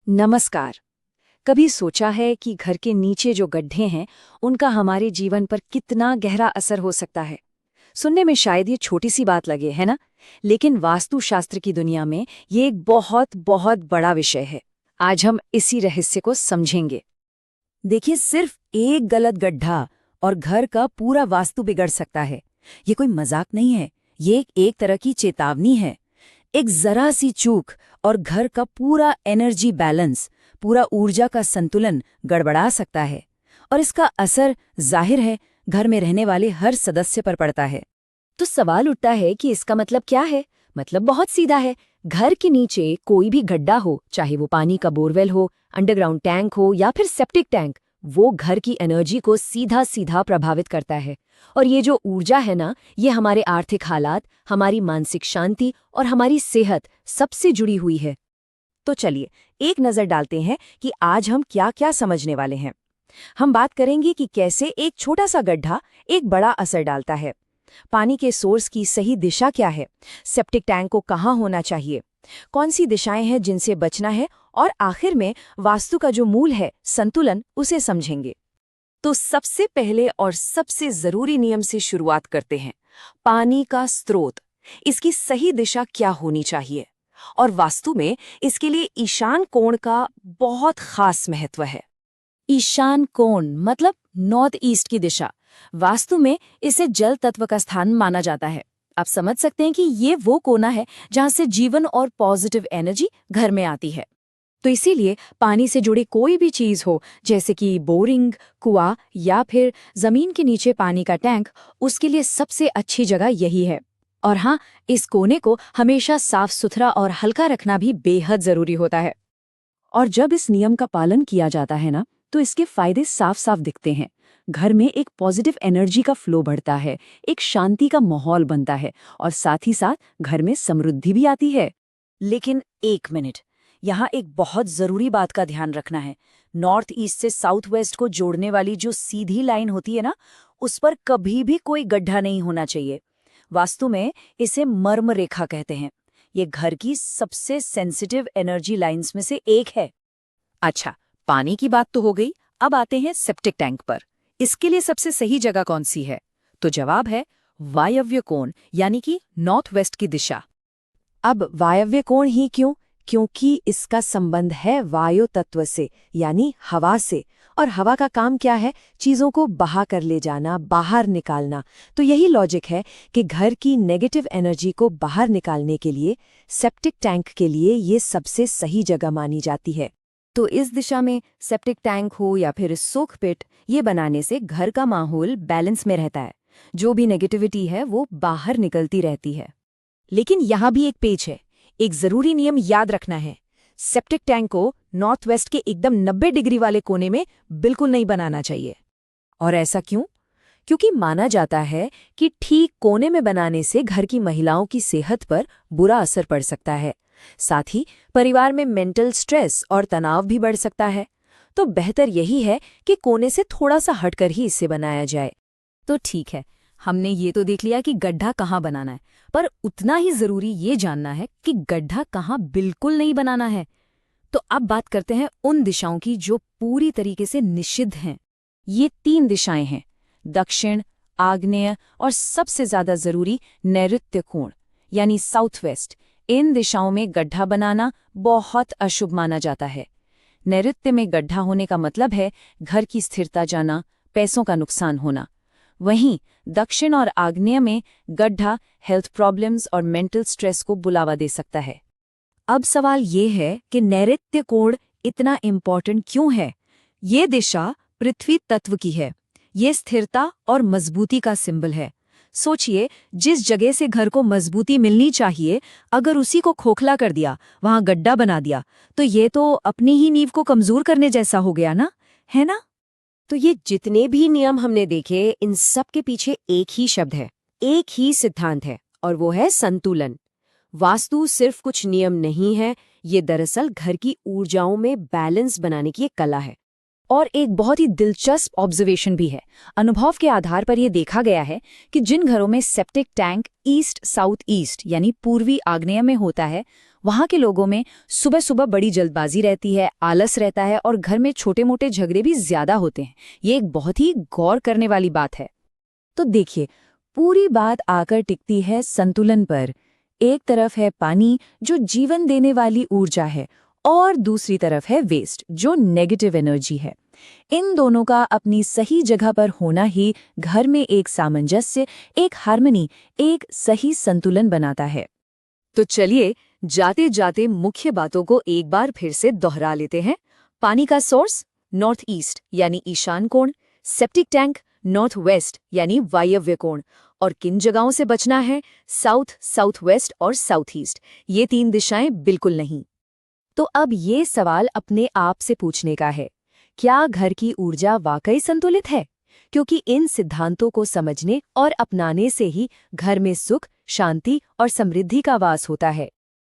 नमस्कार। कभी सोचा है कि घर के नीचे जो गड्ढे हैं उनका हमारे जीवन पर कितना गहरा असर हो सकता है। सुनने में शायद ये छोटी सी बात लगे, है ना? लेकिन वास्तुशास्त्र की दुनिया में ये एक बहुत बहुत बड़ा विषय है। आज हम इसी रहस्य को समझेंगे। देखिए, सिर्फ एक गलत गड्ढा और घर का पूरा वास्तु बिगड़ सकता है। ये कोई मजाक नहीं है, ये एक तरह की चेतावनी है। एक जरा सी चूक और घर का पूरा एनर्जी बैलेंस, पूरा ऊर्जा का संतुलन गड़बड़ा सकता है। और इसका असर जाहिर है घर में रहने वाले हर सदस्य पर पड़ता है। तो सवाल उठता है कि इसका मतलब क्या है? मतलब बहुत सीधा है। घर के नीचे कोई भी गड्ढा हो, चाहे वो पानी का बोरवेल हो, अंडरग्राउंड टैंक हो या फिर सेप्टिक टैंक, वो घर की एनर्जी को सीधा सीधा प्रभावित करता है। और ये जो ऊर्जा है ना, ये हमारे आर्थिक हालात, हमारी मानसिक शांति और हमारी सेहत सबसे जुड़ी हुई है। तो चलिए एक नज़र डालते हैं कि आज हम क्या क्या समझने वाले हैं। हम बात करेंगे कि कैसे एक छोटा सा गड्ढा एक बड़ा असर डालता है। पानी के सोर्स की सही दिशा क्या है? सेप्टिक टैंक को कहाँ होना चाहिए? कौन सी दिशाएं हैं जिनसे बचना है? और आखिर में वास्तु का जो मूल है, संतुलन, उसे समझेंगे। तो सबसे पहले और सबसे जरूरी नियम से शुरुआत करते हैं। पानी का स्रोत, इसकी सही दिशा क्या होनी चाहिए? और वास्तु में इसके लिए ईशान कोण का बहुत खास महत्व है। ईशान कोण मतलब नॉर्थ ईस्ट की दिशा। वास्तु में इसे जल तत्व का स्थान माना जाता है। आप समझ सकते हैं कि ये वो कोना है जहां से जीवन और पॉजिटिव एनर्जी घर में आती है। तो इसीलिए पानी से जुड़ी कोई भी चीज हो, जैसे कि बोरिंग, कुआं या फिर जमीन के नीचे पानी का टैंक, उसके लिए सबसे अच्छी जगह यही है। और हाँ, इस कोने को हमेशा साफ सुथरा और हल्का रखना भी बेहद जरूरी होता है। और जब इस नियम का पालन किया जाता है ना, तो इसके फायदे साफ साफ दिखते हैं। घर में एक पॉजिटिव एनर्जी का फ्लो बढ़ता है, एक शांति का माहौल बनता है और साथ ही साथ घर में समृद्धि भी आती है। लेकिन एक मिनट, यहाँ एक बहुत जरूरी बात का ध्यान रखना है। नॉर्थ ईस्ट से साउथ वेस्ट को जोड़ने वाली जो सीधी लाइन होती है ना, उस पर कभी भी कोई गड्ढा नहीं होना चाहिए। वास्तु में इसे मर्म रेखा कहते हैं। ये घर की सबसे सेंसिटिव एनर्जी लाइंस में से एक है। अच्छा, पानी की बात तो हो गई, अब आते हैं सेप्टिक टैंक पर। इसके लिए सबसे सही जगह कौन सी है? तो जवाब है वायव्य कोण, यानी कि नॉर्थ वेस्ट की दिशा। अब वायव्य कोण ही क्यों? क्योंकि इसका संबंध है वायु तत्व से, यानी हवा से। और हवा का काम क्या है? चीजों को बहा कर ले जाना, बाहर निकालना। तो यही लॉजिक है कि घर की नेगेटिव एनर्जी को बाहर निकालने के लिए सेप्टिक टैंक के लिए ये सबसे सही जगह मानी जाती है। तो इस दिशा में सेप्टिक टैंक हो या फिर सोक पिट, ये बनाने से घर का माहौल बैलेंस में रहता है। जो भी नेगेटिविटी है वो बाहर निकलती रहती है। लेकिन यहाँ भी एक पेच है। एक जरूरी नियम याद रखना है। सेप्टिक टैंक को नॉर्थ वेस्ट के एकदम 90 डिग्री वाले कोने में बिल्कुल नहीं बनाना चाहिए। और ऐसा क्यों? क्योंकि माना जाता है कि ठीक कोने में बनाने से घर की महिलाओं की सेहत पर बुरा असर पड़ सकता है। साथ ही परिवार में मेंटल स्ट्रेस और तनाव भी बढ़ सकता है। तो बेहतर यही है कि कोने से थोड़ा सा हटकर ही इसे बनाया जाए। तो ठीक है, हमने ये तो देख लिया कि गड्ढा कहाँ बनाना है, पर उतना ही जरूरी ये जानना है कि गड्ढा कहाँ बिल्कुल नहीं बनाना है। तो अब बात करते हैं उन दिशाओं की जो पूरी तरीके से निषिद्ध हैं। ये 3 दिशाएं हैं: दक्षिण, आग्नेय और सबसे ज्यादा जरूरी नैऋत्य कोण, यानी साउथ वेस्ट। इन दिशाओं में गड्ढा बनाना बहुत अशुभ माना जाता है। नैऋत्य में गड्ढा होने का मतलब है घर की स्थिरता जाना, पैसों का नुकसान होना। वहीं दक्षिण और आग्नेय में गड्ढा हेल्थ प्रॉब्लम्स और मेंटल स्ट्रेस को बुलावा दे सकता है। अब सवाल ये है कि नैऋत्य कोण इतना इम्पोर्टेंट क्यों है? ये दिशा पृथ्वी तत्व की है। ये स्थिरता और मजबूती का सिंबल है। सोचिए, जिस जगह से घर को मजबूती मिलनी चाहिए, अगर उसी को खोखला कर दिया, वहां गड्ढा बना दिया, तो ये तो अपनी ही नींव को कमजोर करने जैसा हो गया ना, है ना? तो ये जितने भी नियम हमने देखे, इन सब के पीछे एक ही शब्द है, एक ही सिद्धांत है, और वो है संतुलन। वास्तु सिर्फ कुछ नियम नहीं है, ये दरअसल घर की ऊर्जाओं में बैलेंस बनाने की एक कला है। और एक बहुत ही दिलचस्प ऑब्जर्वेशन भी है। अनुभव के आधार पर यह देखा गया है कि जिन घरों में septic tank east south east यानी पूर्वी आग्नेय में होता है, वहाँ के लोगों में सुबह सुबह बड़ी जल्दबाजी रहती है, आलस रहता है और घर में छोटे मोटे झगड़े भी ज्यादा होते हैं। ये एक बहुत ही गौर करने वाली बात है। तो देखिए, पूरी बात आकर टिकती है संतुलन पर। एक तरफ है पानी जो जीवन देने वाली ऊर्जा है, और दूसरी तरफ है वेस्ट जो नेगेटिव एनर्जी है। इन दोनों का अपनी सही जगह पर होना ही घर में एक सामंजस्य, एक हार्मनी, एक सही संतुलन बनाता है। तो चलिए, जाते जाते मुख्य बातों को एक बार फिर से दोहरा लेते हैं। पानी का सोर्स नॉर्थ ईस्ट यानी ईशान कोण, सेप्टिक टैंक नॉर्थ वेस्ट यानी वायव्य कोण, और किन जगहों से बचना है, साउथ, साउथ वेस्ट और साउथ ईस्ट, ये 3 दिशाएं बिल्कुल नहीं। तो अब ये सवाल अपने आप से पूछने का है, क्या घर की ऊर्जा वाकई संतुलित है? क्योंकि इन सिद्धांतों को समझने और अपनाने से ही घर में सुख, शांति और समृद्धि का वास होता है।